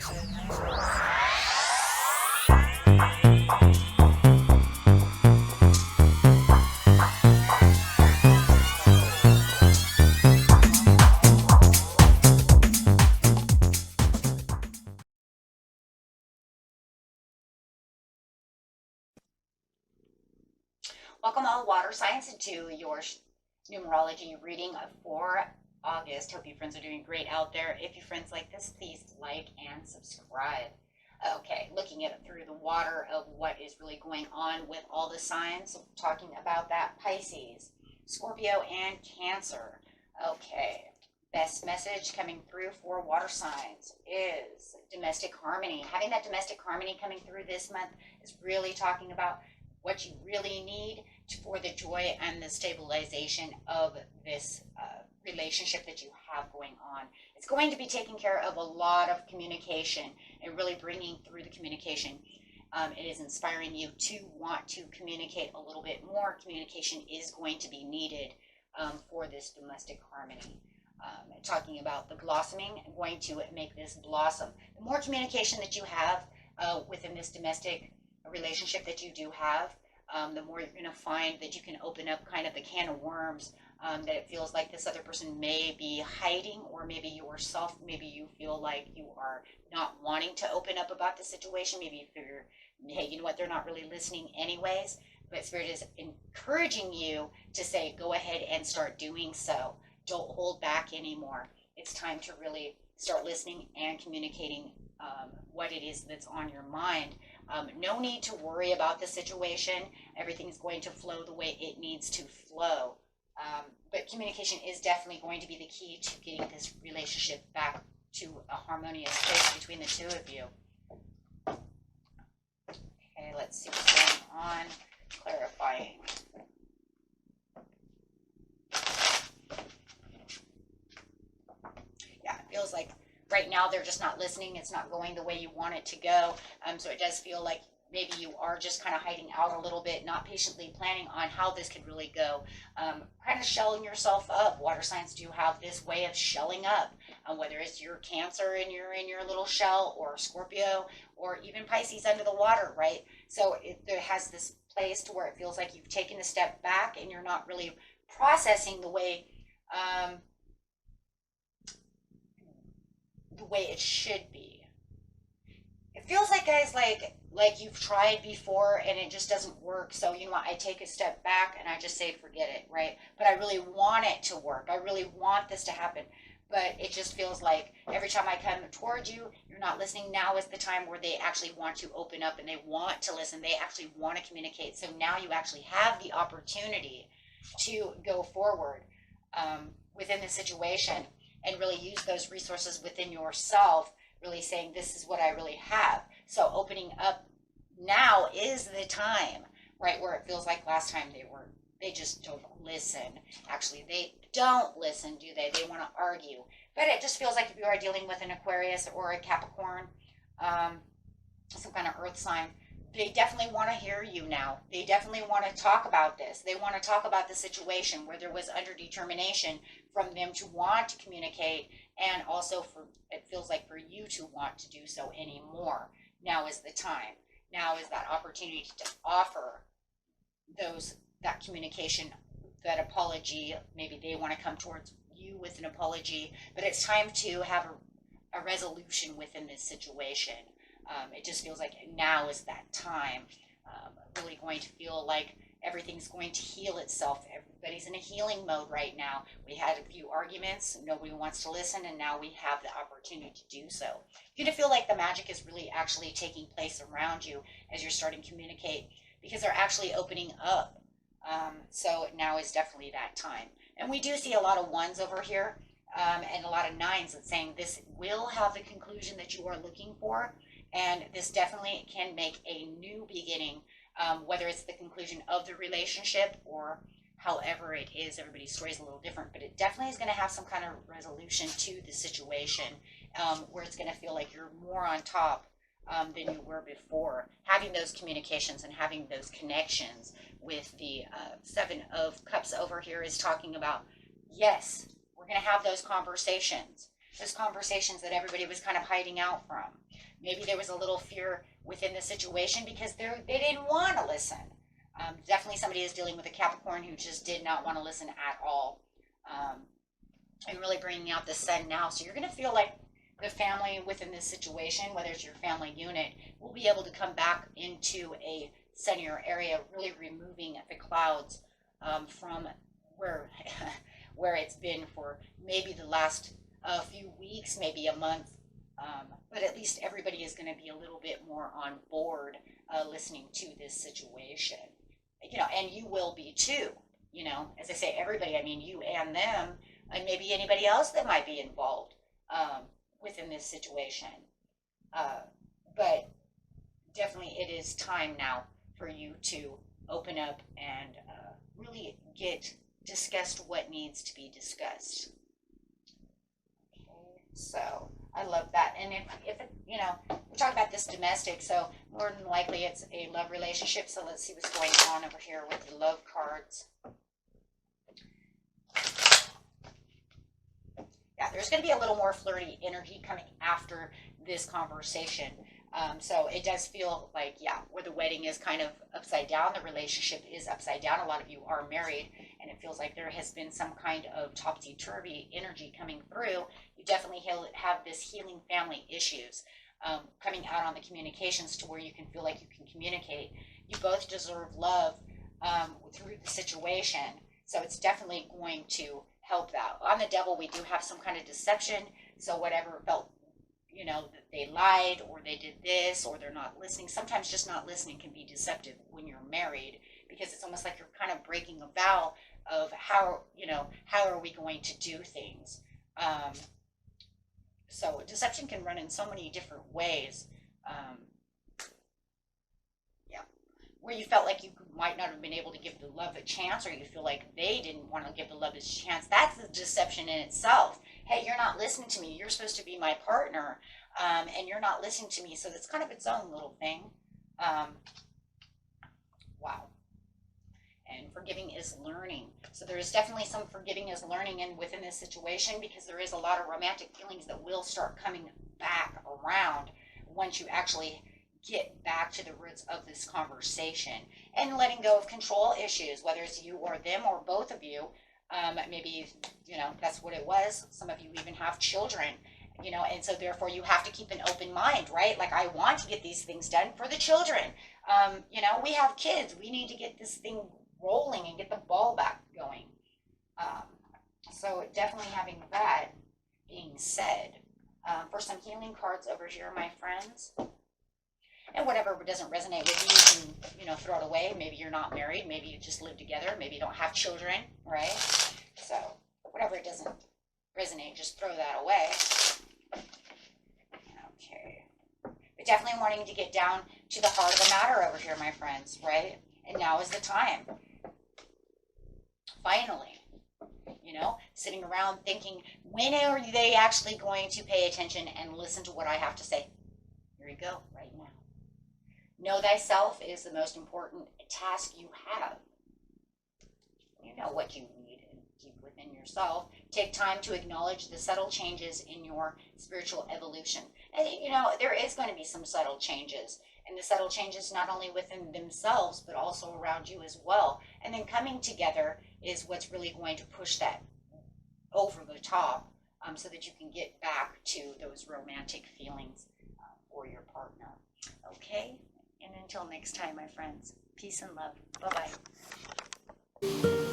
Welcome all water signs to your numerology reading for August. Hope you friends are doing great out there. If you friends like this, please like and subscribe. Okay, looking at it through the water of what is really going on with all the signs, talking about that Pisces, Scorpio, and Cancer. Okay, best message coming through for water signs is domestic harmony. Having that domestic harmony coming through this month is really talking about what you really need for the joy and the stabilization of this relationship that you have going on. It's going to be taking care of a lot of communication and really bringing through the communication. It is inspiring you to want to communicate a little bit more. Communication is going to be needed for this domestic harmony. Talking about the blossoming, I'm going to make this blossom. The more communication that you have within this domestic relationship that you do have, the more you're going to find that you can open up kind of the can of worms that it feels like this other person may be hiding, or maybe yourself, maybe you feel like you are not wanting to open up about the situation. Maybe you figure, hey, you know what, they're not really listening anyways. But Spirit is encouraging you to say, go ahead and start doing so. Don't hold back anymore. It's time to really start listening and communicating what it is that's on your mind. No need to worry about the situation. Everything's going to flow the way it needs to flow. But communication is definitely going to be the key to getting this relationship back to a harmonious place between the two of you. Okay, let's see what's going on. Clarifying. Yeah, it feels like right now they're just not listening. It's not going the way you want it to go. So it does feel like maybe you are just kind of hiding out a little bit, not patiently planning on how this could really go. Kind of shelling yourself up. Water signs do have this way of shelling up, whether it's your Cancer and you're in your little shell, or Scorpio, or even Pisces under the water, right? So it has this place to where it feels like you've taken a step back and you're not really processing the way it should be. It feels like, guys, like you've tried before and it just doesn't work. So you know what, I take a step back and I just say forget it, right? But I really want it to work. I really want this to happen. But it just feels like every time I come towards you, you're not listening. Now is the time where they actually want to open up and they want to listen. They actually want to communicate. So now you actually have the opportunity to go forward within the situation and really use those resources within yourself, really saying, this is what I really have. So opening up now is the time, right? Where it feels like last time they just don't listen. Actually, they don't listen, do they? They want to argue. But it just feels like if you are dealing with an Aquarius or a Capricorn, some kind of earth sign, they definitely want to hear you now. They definitely want to talk about this. They want to talk about the situation where there was under determination from them to want to communicate, and also for it feels like for you to want to do so anymore. Now is the time. Now is that opportunity to offer that communication, that apology. Maybe they want to come towards you with an apology, but it's time to have a resolution within this situation. It just feels like now is that time. Really going to feel like everything's going to heal itself. Everybody's in a healing mode right now. We had a few arguments. Nobody wants to listen, and now we have the opportunity to do so. You're going to feel like the magic is really actually taking place around you as you're starting to communicate, because they're actually opening up. So now is definitely that time. And we do see a lot of ones over here and a lot of nines that's saying this will have the conclusion that you are looking for. And this definitely can make a new beginning, whether it's the conclusion of the relationship or however it is. Everybody's story is a little different, but it definitely is going to have some kind of resolution to the situation, where it's going to feel like you're more on top than you were before. Having those communications and having those connections with the Seven of Cups over here is talking about, yes, we're going to have those conversations that everybody was kind of hiding out from. Maybe there was a little fear within the situation because they didn't want to listen. Definitely somebody is dealing with a Capricorn who just did not want to listen at all. And really bringing out the sun now. So you're going to feel like the family within this situation, whether it's your family unit, will be able to come back into a sunnier area, really removing the clouds from where where it's been for maybe the last few weeks, maybe a month. But at least everybody is going to be a little bit more on board listening to this situation. And you will be too. As I say, everybody, I mean you and them, and maybe anybody else that might be involved within this situation. But definitely it is time now for you to open up and really discussed what needs to be discussed. Okay, so I love that. And if we're talking about this domestic, so more than likely it's a love relationship. So let's see what's going on over here with the love cards. Yeah, there's going to be a little more flirty energy coming after this conversation. So it does feel like, where the wedding is kind of upside down, the relationship is upside down. A lot of you are married, and it feels like there has been some kind of topsy-turvy energy coming through. You definitely have this healing family issues coming out on the communications to where you can feel like you can communicate. You both deserve love through the situation, so it's definitely going to help that. On the devil, we do have some kind of deception, so whatever felt that they lied or they did this or they're not listening. Sometimes just not listening can be deceptive when you're married, because it's almost like you're kind of breaking a vow of how are we going to do things. So deception can run in so many different ways. Where you felt like you might not have been able to give the love a chance, or you feel like they didn't want to give the love a chance. That's a deception in itself. Hey, you're not listening to me. You're supposed to be my partner, and you're not listening to me. So that's kind of its own little thing. Wow. And forgiving is learning. So there is definitely some forgiving is learning within this situation, because there is a lot of romantic feelings that will start coming back around once you actually get back to the roots of this conversation and letting go of control issues, whether it's you or them or both of you. Maybe, that's what it was. Some of you even have children, and so therefore you have to keep an open mind, right? Like, I want to get these things done for the children. We have kids. We need to get this thing rolling and get the ball back going. So definitely having that being said, for some healing cards over here, my friends. And whatever doesn't resonate with you, you can, throw it away. Maybe you're not married. Maybe you just live together. Maybe you don't have children, right? So whatever it doesn't resonate, just throw that away. Okay. But definitely wanting to get down to the heart of the matter over here, my friends, right? And now is the time. Finally. Sitting around thinking, when are they actually going to pay attention and listen to what I have to say? Here you go, right now. Know thyself is the most important task you have. You know what you need and keep within yourself. Take time to acknowledge the subtle changes in your spiritual evolution. And, there is going to be some subtle changes. And the subtle changes not only within themselves, but also around you as well. And then coming together is what's really going to push that over the top, so that you can get back to those romantic feelings for your partner. Okay? And until next time, my friends, peace and love. Bye-bye.